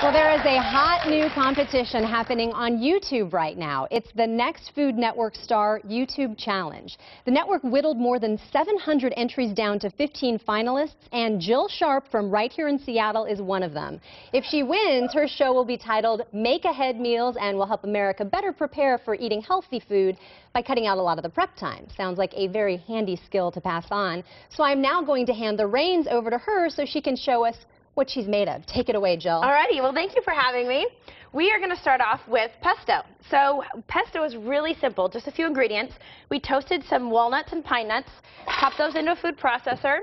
Well, there is a hot new competition happening on YouTube right now. It's the Next Food Network Star YouTube Challenge. The network whittled more than 700 entries down to 15 finalists, and Jill Sharp from right here in Seattle is one of them. If she wins, her show will be titled Make Ahead Meals and will help America better prepare for eating healthy food by cutting out a lot of the prep time. Sounds like a very handy skill to pass on. So I'm now going to hand the reins over to her so she can show us what she's made of. Take it away, Jill. Alrighty, well, thank you for having me. We are going to start off with pesto. So pesto is really simple, just a few ingredients. We toasted some walnuts and pine nuts, popped those into a food processor,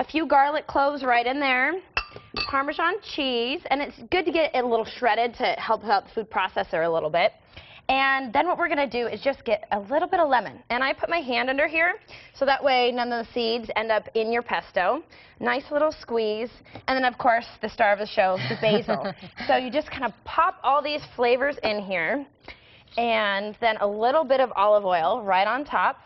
a few garlic cloves right in there, Parmesan cheese, and it's good to get it a little shredded to help out the food processor a little bit. And then what we're going to do is just get a little bit of lemon. And I put my hand under here, so that way none of the seeds end up in your pesto. Nice little squeeze. And then, of course, the star of the show, the basil. So you just kind of pop all these flavors in here. And then a little bit of olive oil right on top.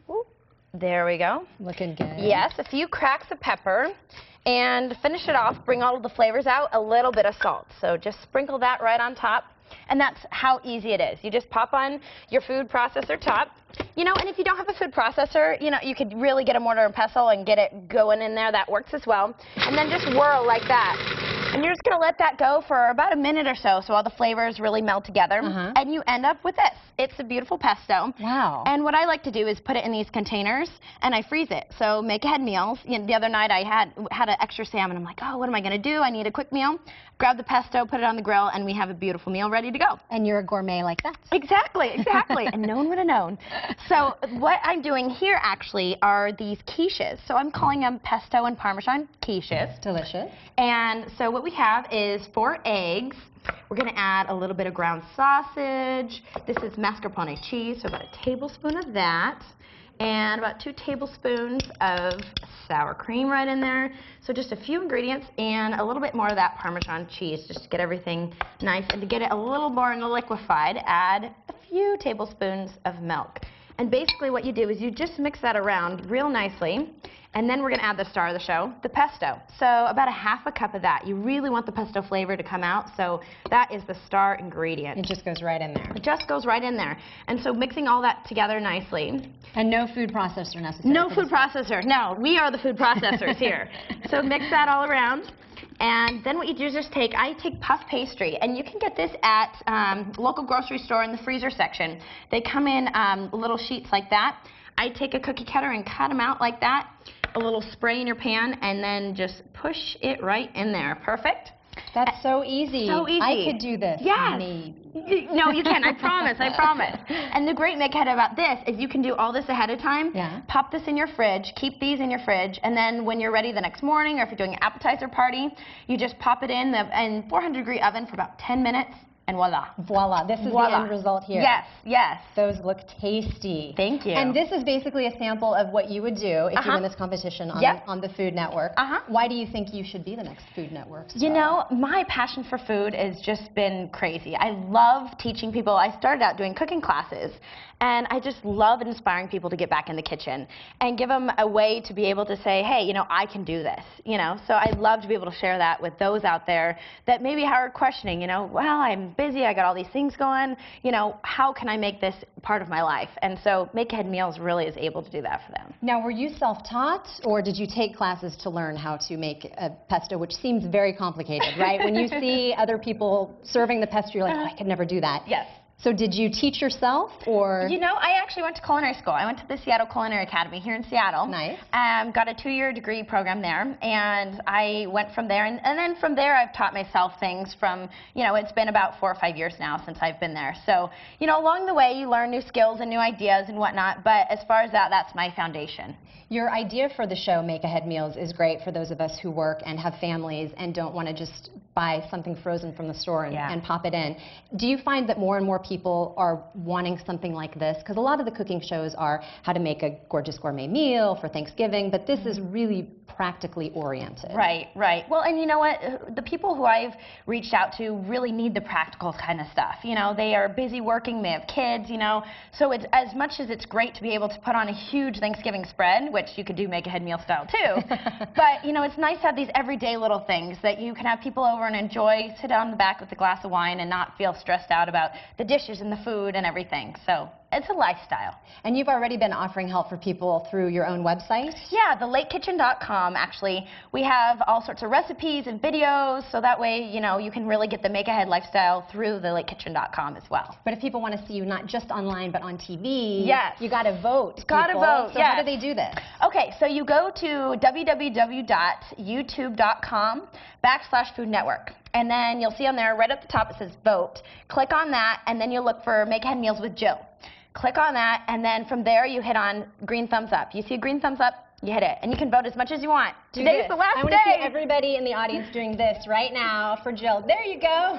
Ooh, there we go. Looking good. Yes, a few cracks of pepper. And to finish it off, bring all of the flavors out, a little bit of salt. So just sprinkle that right on top. And that's how easy it is. You just pop on your food processor top. You know, and if you don't have a food processor, you know, you could really get a mortar and pestle and get it going in there. That works as well. And then just whirl like that. And you're just going to let that go for about a minute or so all the flavors really melt together. And you end up with this. It's a beautiful pesto. Wow. And what I like to do is put it in these containers and I freeze it. So Make Ahead Meals. You know, the other night I had an extra salmon. I'm like, oh, what am I going to do? I need a quick meal. Grab the pesto, put it on the grill, and we have a beautiful meal ready to go. And you're a gourmet like that. Exactly, exactly. And no one would have known. So what I'm doing here actually are these quiches. So I'm calling them pesto and Parmesan quiches. Delicious. And so what we have is 4 eggs. We're going to add a little bit of ground sausage. This is mascarpone cheese, so about a tablespoon of that. And about 2 tablespoons of sour cream right in there. So just a few ingredients and a little bit more of that Parmesan cheese just to get everything nice. And to get it a little more liquefied, add a few tablespoons of milk. And basically what you do is you just mix that around real nicely. And then we're going to add the star of the show, the pesto. So about a half a cup of that. You really want the pesto flavor to come out, so that is the star ingredient. It just goes right in there. It just goes right in there. And so mixing all that together nicely. And no food processor necessary. No food processor. No, we are the food processors here. So mix that all around. And then what you do is just I take puff pastry, and you can get this at local grocery store in the freezer section. They come in little sheets like that. I take a cookie cutter and cut them out like that. A little spray in your pan, and then just push it right in there. Perfect. That's so easy. So easy. I could do this. Yes. Me. No, you can. I promise. I promise. And the great make ahead about this is you can do all this ahead of time. Yeah. Pop this in your fridge. Keep these in your fridge. And then when you're ready the next morning, or if you're doing an appetizer party, you just pop it in the 400-degree oven for about 10 minutes. And voila. Voila. This is the end result here. Yes, yes. Those look tasty. Thank you. And this is basically a sample of what you would do if you win this competition on the Food Network. Why do you think you should be the next Food Network star? You know, my passion for food has just been crazy. I love teaching people. I started out doing cooking classes, and I just love inspiring people to get back in the kitchen and give them a way to be able to say, hey, you know, I can do this, you know. So I love to be able to share that with those out there that maybe are questioning, you know, well, I'm busy, I got all these things going, you know, how can I make this part of my life? And so Make Ahead Meals really is able to do that for them. Now, were you self-taught, or did you take classes to learn how to make a pesto, which seems very complicated, right? When you see other people serving the pesto, you're like, oh, I could never do that. Yes. So did you teach yourself, or? You know, I actually went to culinary school. I went to the Seattle Culinary Academy here in Seattle. Nice. Got a 2-year degree program there, and I went from there. And then from there, I've taught myself things from, you know, it's been about 4 or 5 years now since I've been there. So, you know, along the way, you learn new skills and new ideas and whatnot. But as far as that, that's my foundation. Your idea for the show, Make Ahead Meals, is great for those of us who work and have families and don't want to just buy something frozen from the store and pop it in. Do you find that more and more people are wanting something like this? Because a lot of the cooking shows are how to make a gorgeous gourmet meal for Thanksgiving, but this is really practically oriented. Right, right. Well, and you know what? The people who I've reached out to really need the practical kind of stuff. You know, they are busy working, they have kids, you know. So it's, as much as it's great to be able to put on a huge Thanksgiving spread, which you could do Make Ahead Meal style too, but, you know, it's nice to have these everyday little things that you can have people over over and enjoy, sit down in the back with a glass of wine and not feel stressed out about the dishes and the food and everything. So it's a lifestyle. And you've already been offering help for people through your own website? Yeah, thelatekitchen.com, actually. We have all sorts of recipes and videos, so that way, you know, you can really get the Make Ahead lifestyle through thelatekitchen.com as well. But if people want to see you not just online, but on TV, yes, you got to vote. Got to vote, So yes. how do they do this? Okay, so you go to www.youtube.com/Food Network. And then you'll see on there, right at the top, it says vote. Click on that, and then you'll look for Make Ahead Meals with Jill. Click on that, and then from there, you hit on green thumbs up. You see a green thumbs up, you hit it. And you can vote as much as you want. Today's the last day. I want to see everybody in the audience doing this right now for Jill. There you go.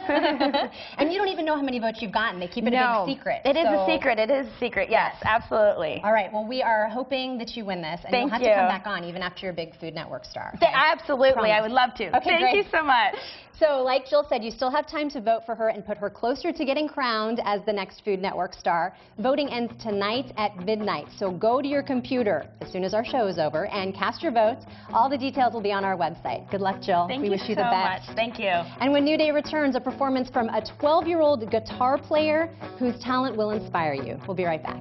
And you don't even know how many votes you've gotten. They keep it a big secret. It is a secret. It is a secret. Yes, absolutely. All right. Well, we are hoping that you win this. And you'll have to come back on even after you're a big Food Network star. Okay? Absolutely. Promise. I would love to. Okay, Thank you so much. So like Jill said, you still have time to vote for her and put her closer to getting crowned as the next Food Network star. Voting ends tonight at midnight. So go to your computer as soon as our show is over and cast your votes. All the details will be on our website. Good luck, Jill. Thank we you wish you so the best. much. Thank you. And when New Day returns, a performance from a 12-year-old guitar player whose talent will inspire you. We'll be right back.